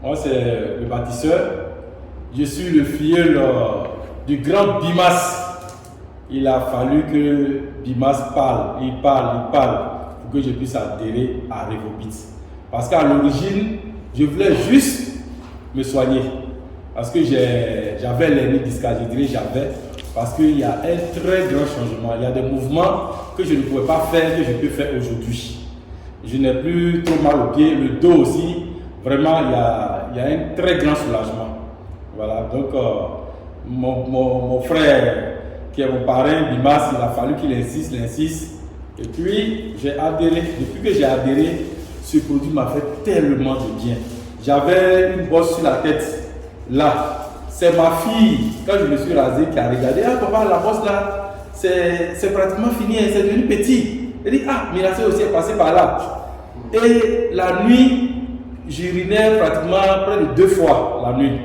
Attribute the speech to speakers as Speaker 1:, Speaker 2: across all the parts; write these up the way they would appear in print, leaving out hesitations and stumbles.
Speaker 1: Moi, c'est le bâtisseur. Je suis le filleul du grand Bimas. Il a fallu que Bimas parle, il parle pour que je puisse adhérer à Revobit. Parce qu'à l'origine, je voulais juste me soigner. Parce que j'avais l'hernie discale, je dirais j'avais. Parce qu'il y a un très grand changement. Il y a des mouvements que je ne pouvais pas faire, que je peux faire aujourd'hui. Je n'ai plus trop mal au pied, le dos aussi. Vraiment, il y a un très grand soulagement. Voilà, donc mon frère, qui est mon parrain, Bimas, il a fallu qu'il insiste. Et puis, j'ai adhéré. Depuis que j'ai adhéré, ce produit m'a fait tellement de bien. J'avais une bosse sur la tête, là. C'est ma fille, quand je me suis rasé, qui a regardé. Ah, papa, la bosse là, c'est pratiquement fini, c'est devenu petit. Elle dit, ah, Miracel aussi est passé par là. Et la nuit, j'urinais pratiquement près de 2 fois la nuit.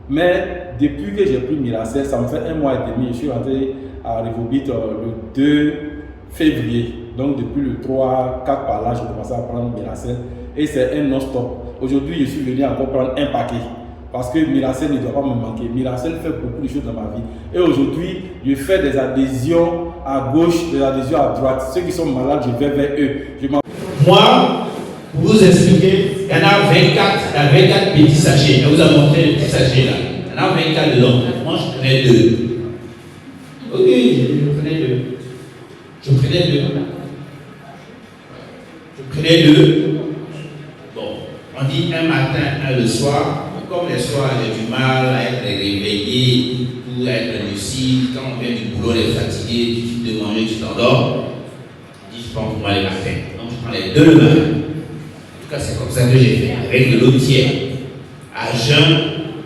Speaker 1: Mais depuis que j'ai pris Miracel, ça me fait 1 mois et demi. Je suis rentré à Revobit le 2 février. Donc depuis le 3, 4 par là, j'ai commencé à prendre Miracel. Et c'est un non-stop. Aujourd'hui, je suis venu encore prendre un paquet. Parce que Miracel ne doit pas me manquer. Miracel fait beaucoup de choses dans ma vie. Et aujourd'hui, je fais des adhésions à gauche, des adhésions à droite. Ceux qui sont malades, je vais vers eux.
Speaker 2: Moi, pour vous expliquer, il y en a 24 petits sachets. Je vous ai montré les petits sachets là. Il y en a 24 dedans. Moi, je prenais 2. Ok, je prenais 2. Je prenais 2. Bon, on dit un matin, un le soir. Comme les soirs, j'ai du mal à être réveillé, tout, à être lucide. Quand on vient du boulot, on est fatigué, tu finis de manger, tu t'endors. Je dis, je pense pour aller la faire. Donc, je prends les 2 le matin. En tout cas, c'est comme ça que j'ai fait. Avec de l'eau tiède. À jeun,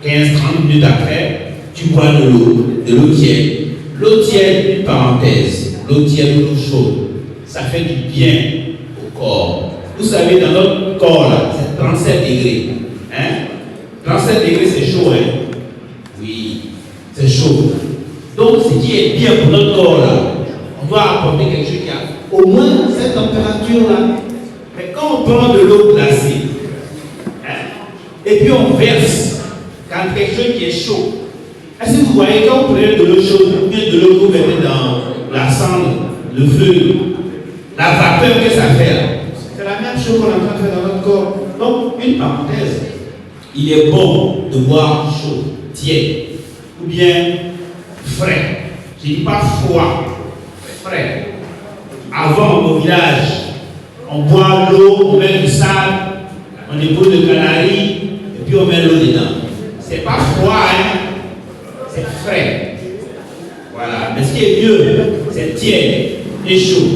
Speaker 2: 15-30 minutes après, tu bois de l'eau tiède. L'eau tiède, une parenthèse. L'eau tiède ou l'eau chaude, ça fait du bien au corps. Vous savez, dans notre corps, là, c'est 37 degrés. Hein? 37 degrés, c'est chaud, hein? Oui, c'est chaud. Donc, ce qui est bien pour notre corps, là, on doit apporter quelque chose qui a au moins cette température-là. Mais quand on prend de l'eau glacée, hein, et puis on verse quand quelque chose qui est chaud, est-ce que vous voyez, quand vous prenez de l'eau chaude, ou bien de l'eau que vous mettez dans la cendre, le feu, la vapeur que ça fait là, c'est la même chose qu'on est en train de faire dans notre corps. Donc, une parenthèse, il est bon de boire chaud, tiède, ou bien frais. Je ne dis pas froid, frais. Avant, au village, on boit l'eau, on met du sable, on dépose de canaries, et puis on met l'eau dedans. C'est pas froid, hein? C'est frais. Voilà. Mais ce qui est mieux, c'est tiède et chaud.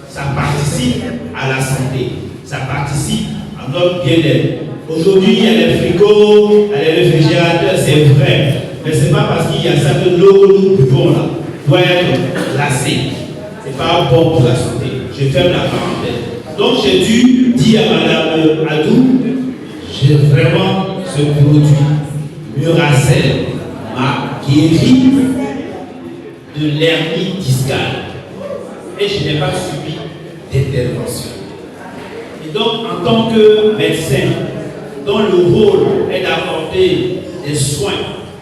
Speaker 2: Ça participe à la santé. Ça participe à notre bien-être. Aujourd'hui, il y a les frigos, il y a les réfrigérateurs, c'est vrai. Mais ce n'est pas parce qu'il y a ça que l'eau que nous buvons là doit être glacée. Ce n'est pas bon pour la santé. Je ferme la parenthèse. Donc j'ai dû dire à Madame Adou, j'ai vraiment ce produit, Miracel, qui écrit de l'hernie discale. Et je n'ai pas subi d'intervention. Et donc, en tant que médecin, dont le rôle est d'apporter des soins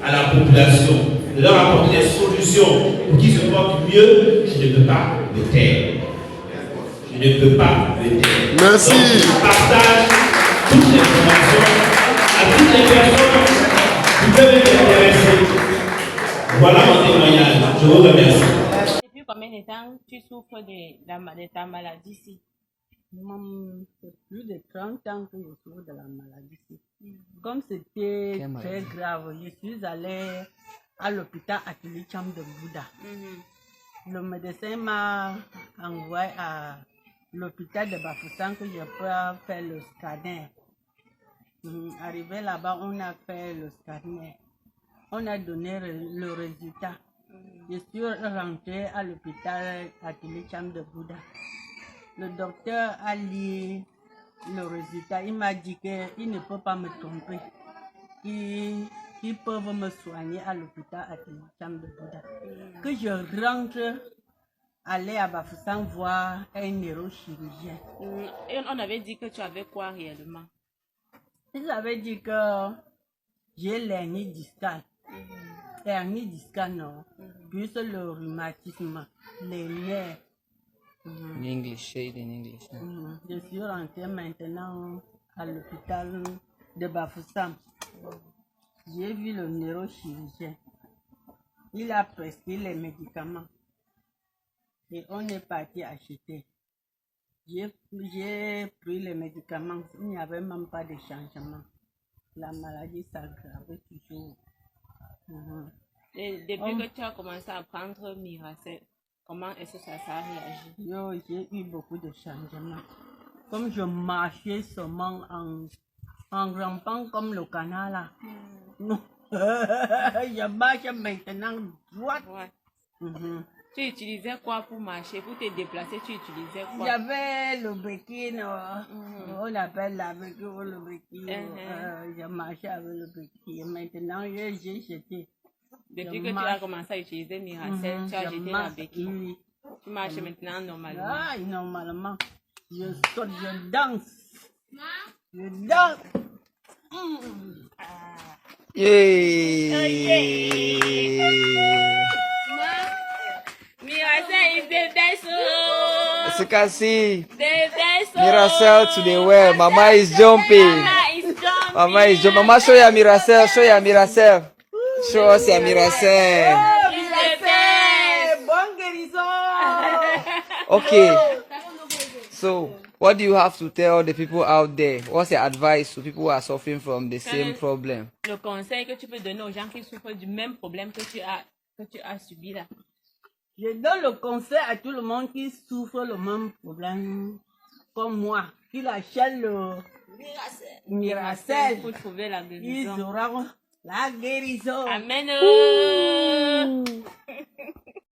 Speaker 2: à la population, de leur apporter des solutions pour qu'ils se portent mieux, je ne peux pas me taire. Je ne peux pas me taire.
Speaker 3: Merci.
Speaker 2: Donc, je partage toutes les informations à toutes les personnes qui peuvent être intéressées. Voilà mon témoignage. Je vous remercie.
Speaker 4: Depuis combien de temps tu souffres de ta maladie ici?
Speaker 5: C'est plus de 30 ans que je souffre de la maladie. Comme c'était très grave, je suis allée à l'hôpital Atelicham de Bouddha. Le médecin m'a envoyé à l'hôpital de Bafoussam que je peux faire le scanner. Arrivé là-bas, on a fait le scanner. On a donné le résultat. Je suis rentrée à l'hôpital Atelicham de Bouddha. Le docteur a lu le résultat. Il m'a dit qu'il ne peut pas me tromper. Qu'ils peuvent me soigner à l'hôpital Atelicham de Bouddha. Que je rentre, aller à Bafoussam voir un neurochirurgien.
Speaker 4: Et on avait dit que tu avais quoi réellement?
Speaker 5: Ça veut dire que j'ai l'hernie discale. Hernie discale, non. Plus le rhumatisme, les nerfs.
Speaker 3: In English, say it in English.
Speaker 5: Je suis rentrée maintenant à l'hôpital de Bafoussam. J'ai vu le neurochirurgien. Il a prescrit les médicaments. Et on est parti acheter. J'ai pris les médicaments. Il n'y avait même pas de changement. La maladie s'aggravait toujours.
Speaker 4: Et depuis que tu as commencé à prendre Miracel, comment est-ce que ça a réagi?
Speaker 5: J'ai eu beaucoup de changements. Comme je marchais seulement en rampant comme le canard là. Non. Je marche maintenant droite.
Speaker 4: Ouais. Tu utilisais quoi pour marcher, pour te déplacer? Tu utilisais quoi?
Speaker 5: J'avais le béquille, on appelle la béquille ou le béquille. Je marchais avec le béquille. Maintenant, j'ai jeté.
Speaker 4: Depuis que tu as commencé à utiliser Miracel, tu as jeté la béquille. Oui. Tu marches maintenant normalement.
Speaker 5: Ah, normalement. Je saute, je danse. Je danse.
Speaker 4: Miracel is the best.
Speaker 3: As you can see,
Speaker 4: The best.
Speaker 3: Miracel to the well. Mama is jumping. Mama is jumping. Mama, show ya Miracel. Show ya Miracel. Show us ya Miracel.
Speaker 5: Bon guérison.
Speaker 3: Okay. So, what do you have to tell the people out there? What's your advice to people who are suffering from the same problem?
Speaker 4: Le conseil que tu peux donner aux gens qui souffrent du même problème que tu as subi là.
Speaker 5: Je donne le conseil à tout le monde qui souffre le même problème comme moi, qui achète le Miracel
Speaker 4: pour trouver la
Speaker 5: ils
Speaker 4: guérison.
Speaker 5: auront la guérison.
Speaker 4: Amen.